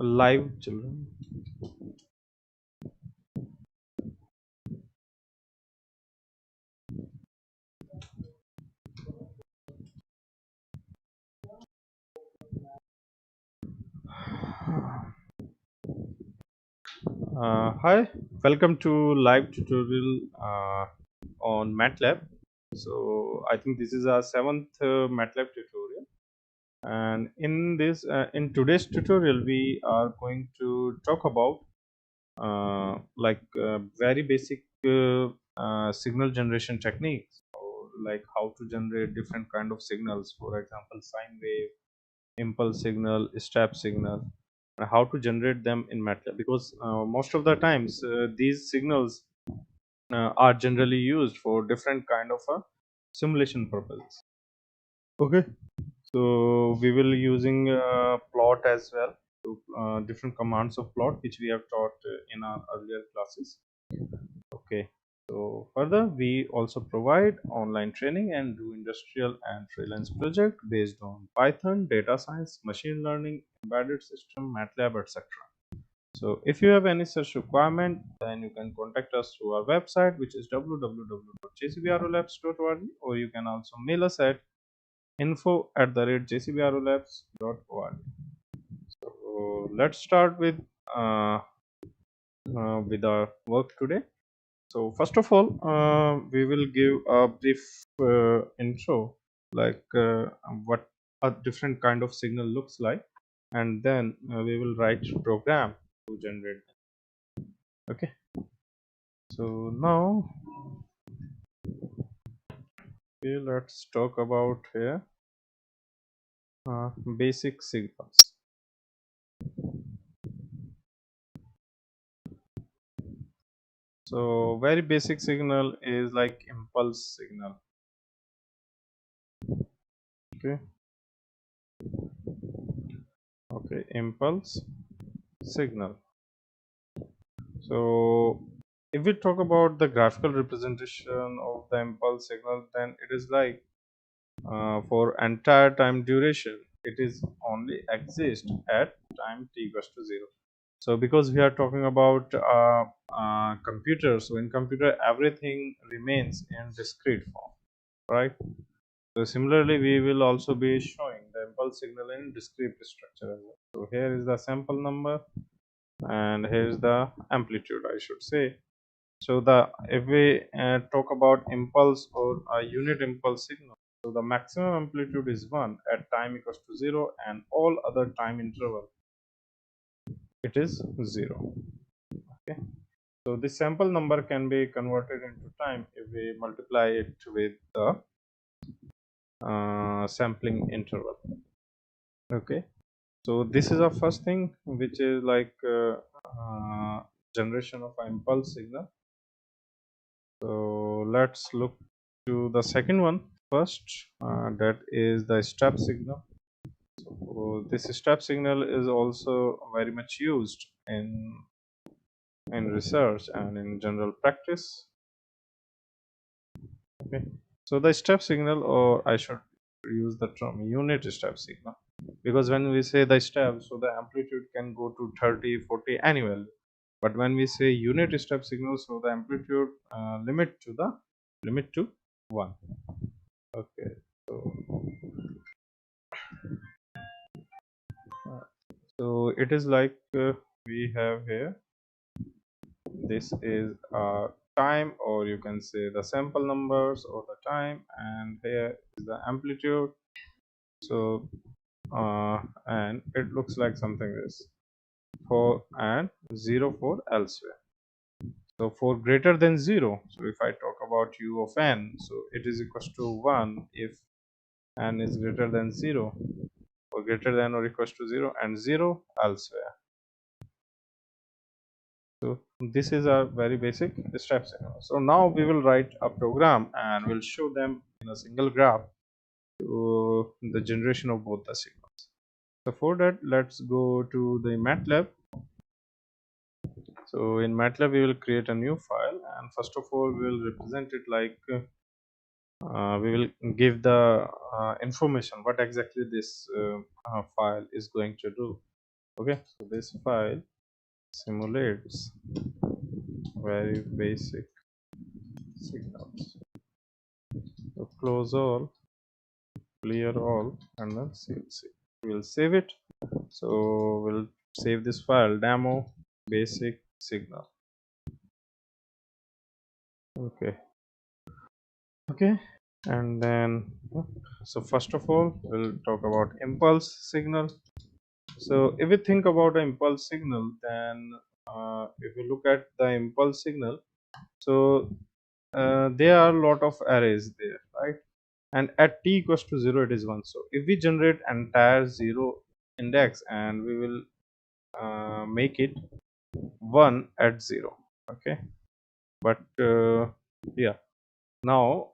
live children. Hi, welcome to live tutorial on Matlab. So I think this is our seventh Matlab tutorial, and in today's tutorial we are going to talk about very basic signal generation techniques, or like how to generate different kind of signals. For example, sine wave, impulse signal, step signal, and how to generate them in MATLAB, because most of the times these signals are generally used for different kind of simulation purposes. Okay, so we will using plot as well, to different commands of plot which we have taught in our earlier classes. Okay, so further we also provide online training and do industrial and freelance project based on Python, data science, machine learning, embedded system, MATLAB, etc. So if you have any such requirement, then you can contact us through our website, which is www.jcbrolabs.org, or you can also mail us at info@jcbrolabs.org. So let's start with our work today. So first of all, we will give a brief intro, like what a different kind of signal looks like, and then we will write program to generate them. Okay, so now let's talk about here basic signals. So very basic signal is like impulse signal. Okay, impulse signal. So if we talk about the graphical representation of the impulse signal, then it is like for entire time duration, it is only exist at time t equals to 0. So because we are talking about computer, so in computer everything remains in discrete form, right? So similarly we will also be showing the impulse signal in discrete structure as well. So here is the sample number, and here is the amplitude, I should say. So the if we talk about impulse or a unit impulse signal, so the maximum amplitude is 1 at time equals to 0, and all other time interval it is 0. Okay, so this sample number can be converted into time if we multiply it with the sampling interval. Okay, so this is our first thing, which is like generation of impulse signal. So let's look to the second one first, that is the step signal. So this step signal is also very much used in research and in general practice. Okay, so the step signal, or I should use the term unit step signal, because when we say the step, so the amplitude can go to 30, 40, anywhere. But when we say unit step signal, so the amplitude limit to 1. Okay, so it is like we have here, this is time, or you can say the sample numbers or the time, and here is the amplitude. So and it looks like something this, for and 0 for elsewhere. So for greater than 0, so if I talk about u of n, so it is equals to 1 if n is greater than 0, or greater than or equals to 0, and 0 elsewhere. So this is a very basic step signal. So now we will write a program and we'll show them in a single graph to the generation of both the signals. So for that, let's go to the Matlab. So in Matlab we will create a new file, and first of all we will represent it like we will give the information what exactly this file is going to do. Okay, so this file simulates very basic signals. So close all, clear all, and then CLC. We'll save it. So we'll save this file demo basic signal. Okay, and then so first of all we'll talk about impulse signal. So if we think about an impulse signal, then if we look at the impulse signal, so there are a lot of arrays there, right? And at t equals to 0 it is 1. So if we generate entire 0 index, and we will make it 1 at 0. Okay, but yeah, now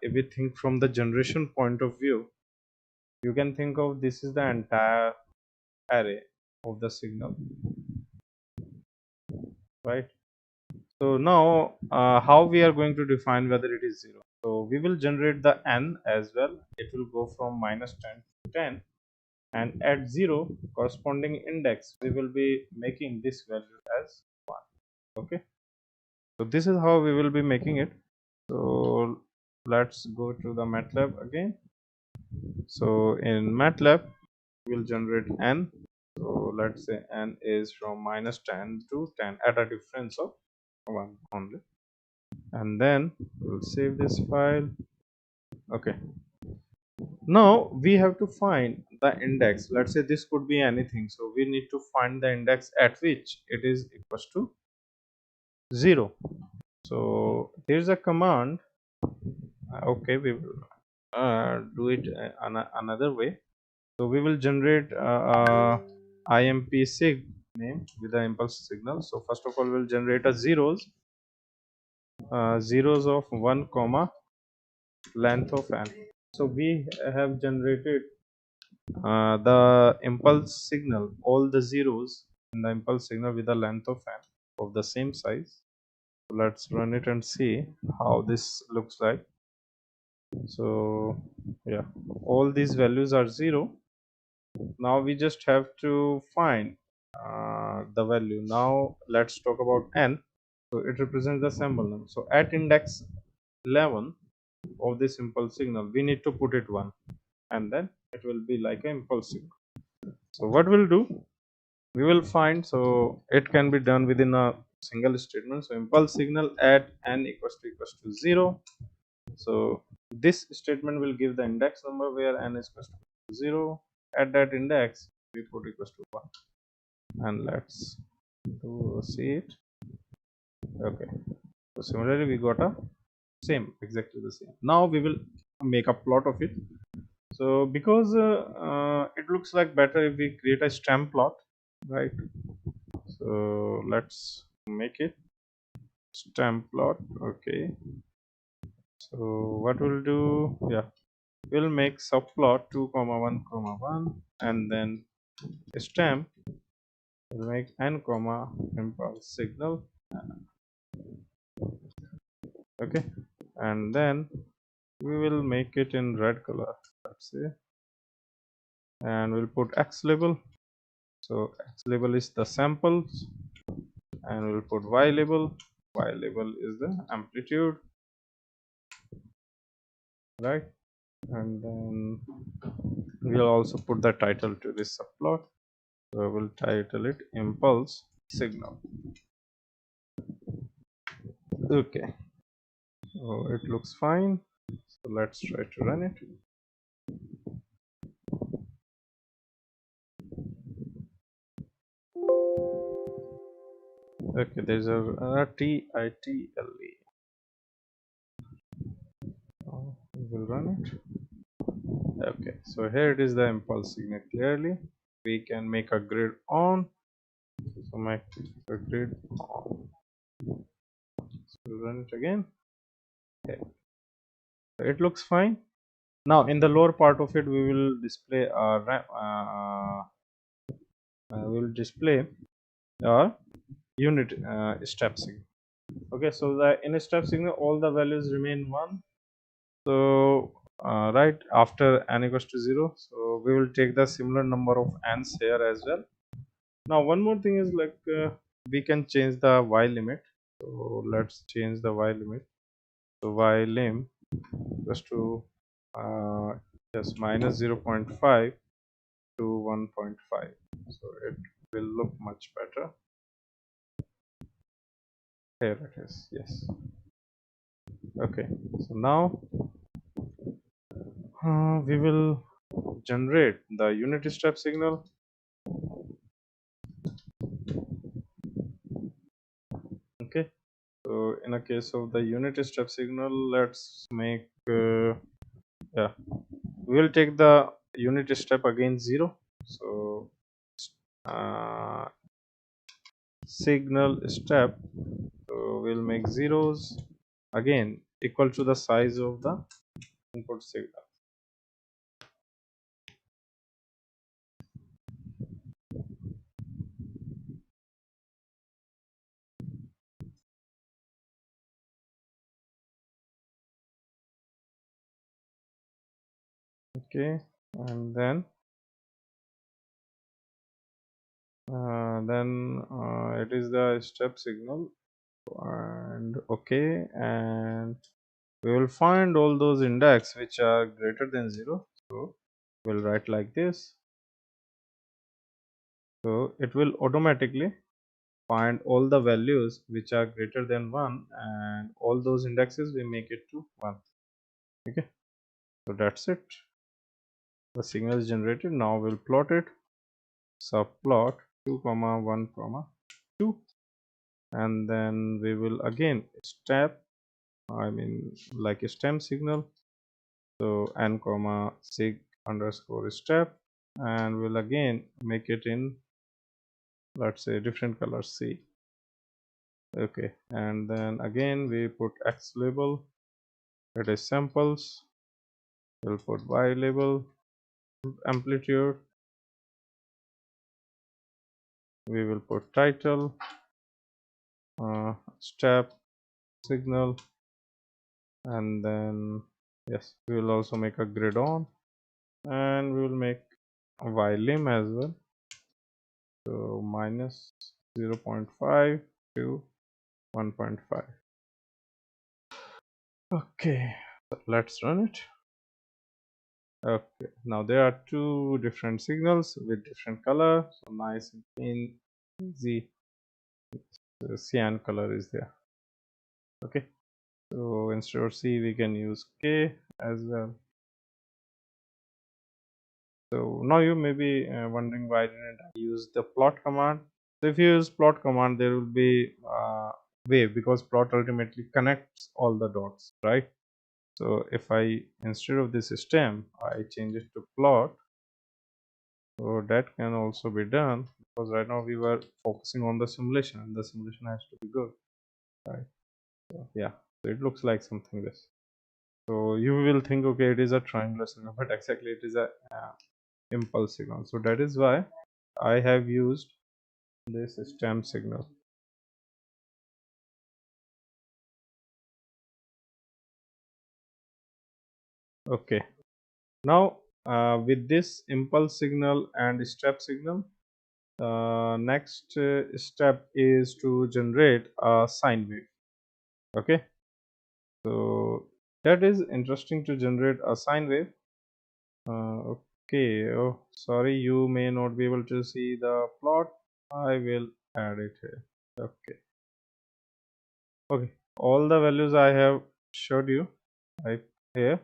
if we think from the generation point of view, you can think of this is the entire array of the signal, right? So now how we are going to define whether it is 0? So we will generate the n as well. It will go from -10 to 10, and at 0 corresponding index we will be making this value as 1. Okay, so this is how we will be making it. So let's go to the Matlab again. So in Matlab we'll generate n. So let's say n is from -10 to 10 at a difference of 1 only, and then we'll save this file. Okay, now we have to find the index. Let's say this could be anything, so we need to find the index at which it is equals to 0. So here's a command. Okay, we will do it another way. So we will generate imp sig name with the impulse signal. So first of all we'll generate a zeros of 1 comma length of n. So we have generated the impulse signal, all the zeros in the impulse signal with a length of n of the same size. So let's run it and see how this looks like. So yeah, all these values are 0. Now we just have to find the value. Now let's talk about n. So it represents the sample number. So at index 11 of this impulse signal we need to put it 1, and then it will be like an impulse signal. So what we'll do, we will find, so it can be done within a single statement. So impulse signal at n equals to 0. So this statement will give the index number where n is equals to 0. At that index we put equals to 1, and let's see it. Okay, so similarly we got a same, exactly the same. Now we will make a plot of it. So because it looks like better if we create a stem plot, right? So let's make it stem plot. Okay, so what we'll do, yeah, we'll make subplot 2 comma 1 comma 1, and then stem will make n comma impulse signal. Okay, and then we will make it in red color, let's say, and we'll put x label. So x label is the samples, and we'll put y label. Y label is the amplitude, right? And then we'll also put the title to this subplot. So we'll title it impulse signal. Okay, so it looks fine. So let's try to run it. Okay, there's a title. We'll run it. Okay, so here it is, the impulse signal clearly. We can make a grid on. So make a grid on. So we'll run it again. Okay, so it looks fine. Now in the lower part of it we will display our unit step signal. Okay, so the in step signal all the values remain 1. So right after n equals to 0, so we will take the similar number of n's here as well. Now one more thing is like we can change the y limit. So let's change the y limit. So y lim equals to yes, minus 0.5 to 1.5. So it will look much better. Here it is. Yes. Okay. So now we will generate the unit step signal. Okay. So in a case of the unit step signal, let's make yeah, we will take the unit step again 0. So uh, signal step, so we'll make zeros again equal to the size of the input signal. Okay, and then it is the step signal, and okay, and we will find all those index which are greater than 0. So we'll write like this. So it will automatically find all the values which are greater than 1, and all those indexes we make it to 1. Okay, so that's it. The signal is generated. Now we'll plot it. Subplot 2 comma 1 comma 2, and then we will again step, I mean like a stem signal. So n comma sig underscore step, and we'll again make it in, let's say, different color C. Okay, and then again we put X label, it is samples. We'll put Y label, amplitude. We will put title, step signal, and then yes, we will also make a grid on, and we will make a Y lim as well. So minus 0.5 to 1.5. Okay, let's run it. Okay, now there are two different signals with different color, so nice and clean, easy. The cyan color is there. Okay, so instead of C we can use K as well. So now you may be wondering why didn't I use the plot command. So if you use plot command, there will be wave, because plot ultimately connects all the dots, right? So if I, instead of this stem, I change it to plot, so that can also be done, because right now we were focusing on the simulation, and the simulation has to be good, right? So yeah, so it looks like something this. So you will think, okay, it is a triangular signal, but exactly it is a impulse signal. So that is why I have used this stem signal. Okay, now with this impulse signal and step signal, next step is to generate a sine wave. Okay, so that is interesting to generate a sine wave. Okay, oh sorry, you may not be able to see the plot. I will add it here. Okay, okay, all the values I have showed you right here.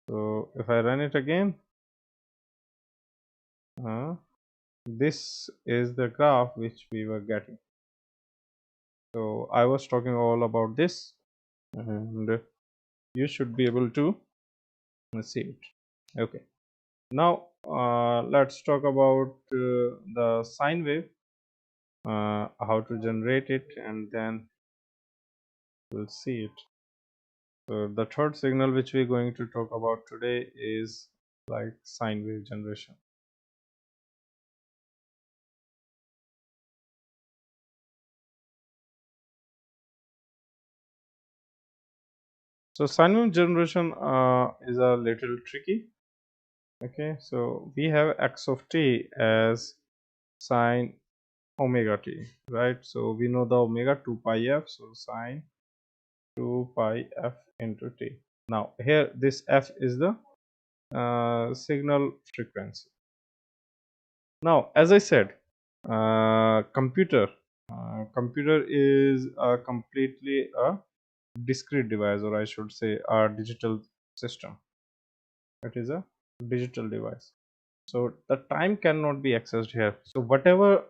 So if I run it again, this is the graph which we were getting. So I was talking all about this, and you should be able to see it. Okay, now let's talk about the sine wave, how to generate it, and then we'll see it. So the third signal which we're going to talk about today is like sine wave generation. So sine wave generation is a little tricky. Okay, so we have x of t as sine omega t, right? So we know the omega 2 pi f, so sine 2 pi f into t. Now here this f is the signal frequency. Now as I said, computer is a completely a discrete device, or I should say a digital system. It is a digital device, so the time cannot be accessed here. So whatever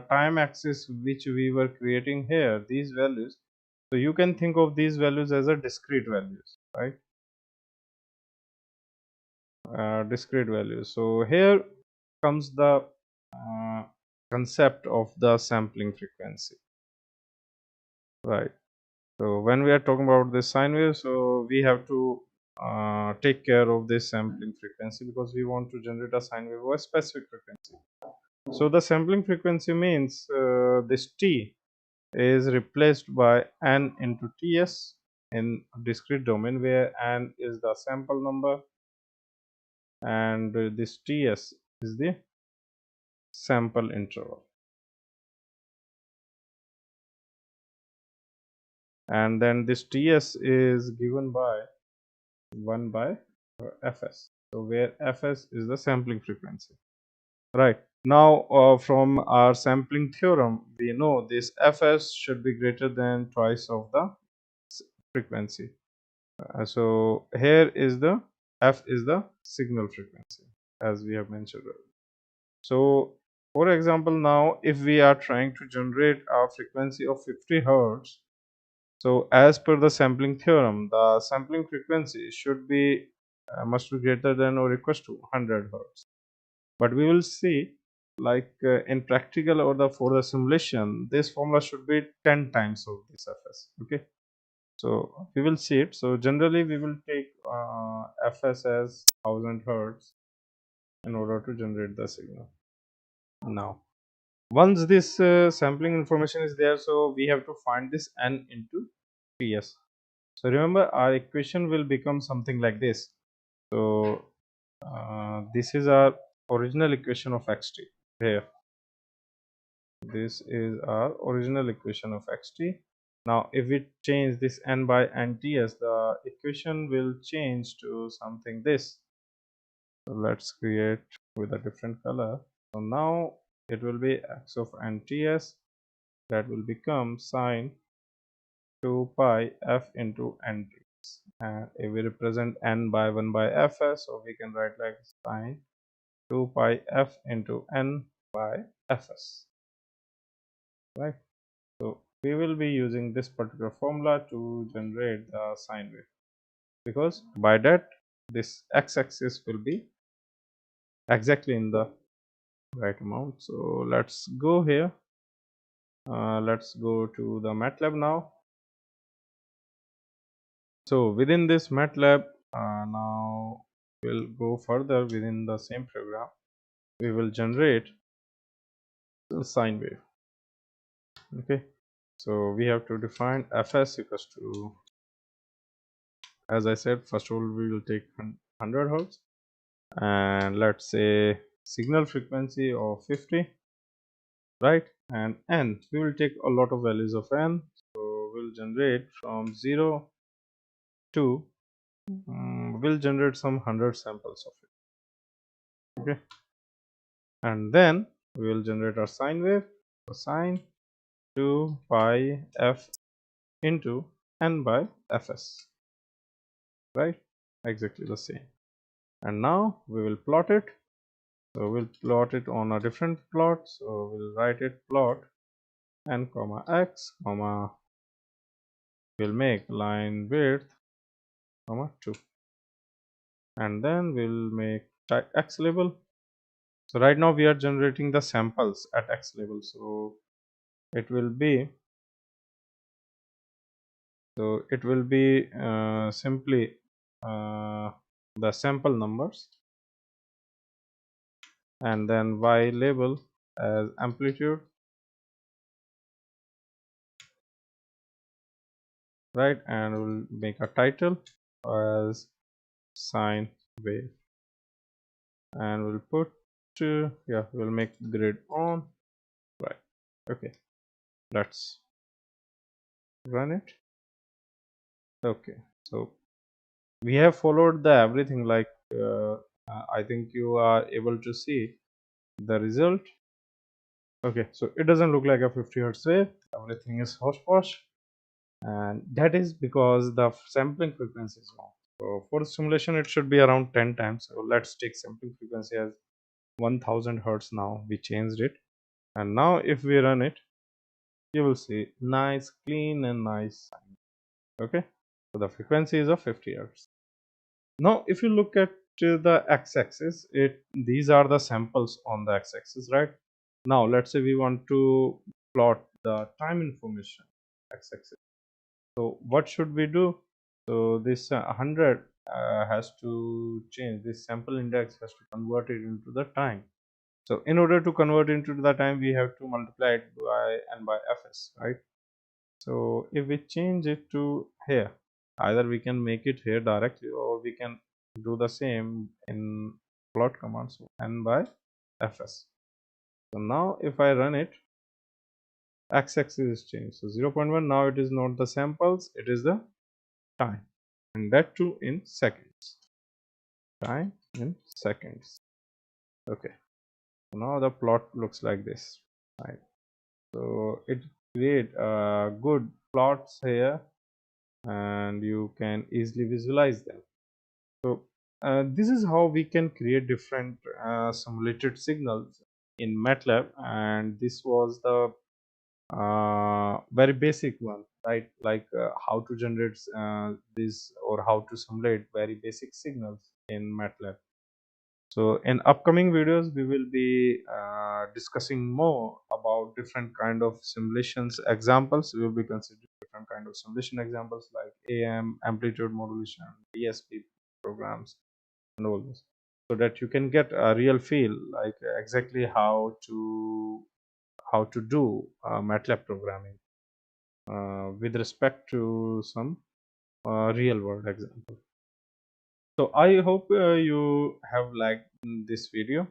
time axis which we were creating here, these values, so you can think of these values as a discrete values, right? Discrete values. So here comes the concept of the sampling frequency, right? So when we are talking about this sine wave, so we have to take care of this sampling frequency, because we want to generate a sine wave of a specific frequency. So the sampling frequency means this t is replaced by n into ts in discrete domain, where n is the sample number and this ts is the sample interval, and then this ts is given by 1 by fs, so where fs is the sampling frequency, right? Now from our sampling theorem, we know this fs should be greater than twice of the frequency. So here is the f is the signal frequency, as we have mentioned earlier. So for example, now if we are trying to generate a frequency of 50 hertz, so as per the sampling theorem, the sampling frequency should be must be greater than or equals to 100 hertz. But we will see, like in practical or the for the simulation, this formula should be 10 times of this fs. Okay, so we will see it. So generally we will take fs as 1000 hertz in order to generate the signal. Now once this sampling information is there, so we have to find this n into ts. So remember, our equation will become something like this. So this is our original equation of xt here. This is our original equation of xt. Now if we change this n by nts, the equation will change to something this. So let's create with a different color. So now it will be x of nts, that will become sine 2 pi f into nts, and if we represent n by 1 by fs, so we can write like sine 2 pi f into n by fs, right? So we will be using this particular formula to generate the sine wave, because by that this x-axis will be exactly in the right amount. So let's go here, let's go to the Matlab now. So within this Matlab, now we'll go further within the same program. We will generate the sine wave. Okay, so we have to define fs equals to, as I said, first of all we will take 100 hertz, and let's say signal frequency of 50, right? And n, we will take a lot of values of n, so we'll generate from 0 to we'll generate some 100 samples of it. Okay, and then we will generate our sine wave. So sine 2 pi f into n by fs, right? Exactly the same. And now we will plot it. So we'll plot it on a different plot. So we'll write it plot n comma x comma, we'll make line width comma 2, and then we'll make x label. So right now we are generating the samples at x level, so it will be simply the sample numbers, and then y label as amplitude, right? And we'll make a title as sine wave, and we'll put we'll make grid on, right? Okay, let's run it. Okay, so we have followed the everything, like I think you are able to see the result. Okay, so it doesn't look like a 50 hertz wave, everything is hosh, and that is because the sampling frequency is wrong. So for simulation it should be around 10 times. So let's take sampling frequency as 1000 hertz. Now we changed it, and now if we run it, you will see nice, clean and nice sign. Okay, so the frequency is of 50 hertz. Now if you look at the x-axis, these are the samples on the x-axis, right? Now let's say we want to plot the time information x-axis. So what should we do? So this 100 has to change, this sample index has to convert it into the time. So in order to convert into the time, we have to multiply it by n by fs, right? So if we change it to here, either we can make it here directly, or we can do the same in plot command. So n by fs. So now if I run it, x-axis is changed. So 0.1, now it is not the samples, it is the time, and that too in seconds. Time in seconds. Okay, so now the plot looks like this, right? So it create good plots here, and you can easily visualize them. So this is how we can create different simulated signals in MATLAB, and this was the very basic one, right? Like how to generate this, or how to simulate very basic signals in MATLAB. So in upcoming videos we will be discussing more about different kind of simulations examples. We will be considering different kind of simulation examples like AM, amplitude modulation, DSP programs, and all this, so that you can get a real feel like exactly how to do MATLAB programming with respect to some real world example. So I hope you have liked this video,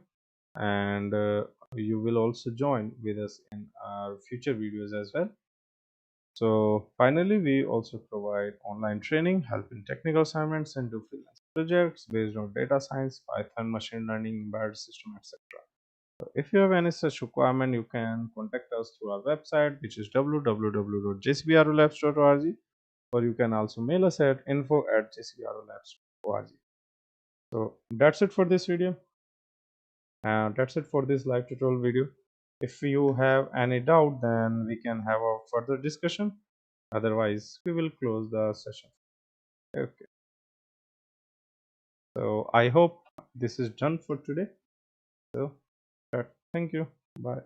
and you will also join with us in our future videos as well. So finally, we also provide online training, help in technical assignments, and do freelance projects based on data science, Python, machine learning, embedded system, etc. So if you have any such requirement, you can contact us through our website, which is www.jcbrolabs.org, or you can also mail us at info@jcbrolabs.org. So that's it for this video. That's it for this live tutorial video. If you have any doubt, then we can have a further discussion. Otherwise, we will close the session. Okay. So I hope this is done for today. So thank you. Bye.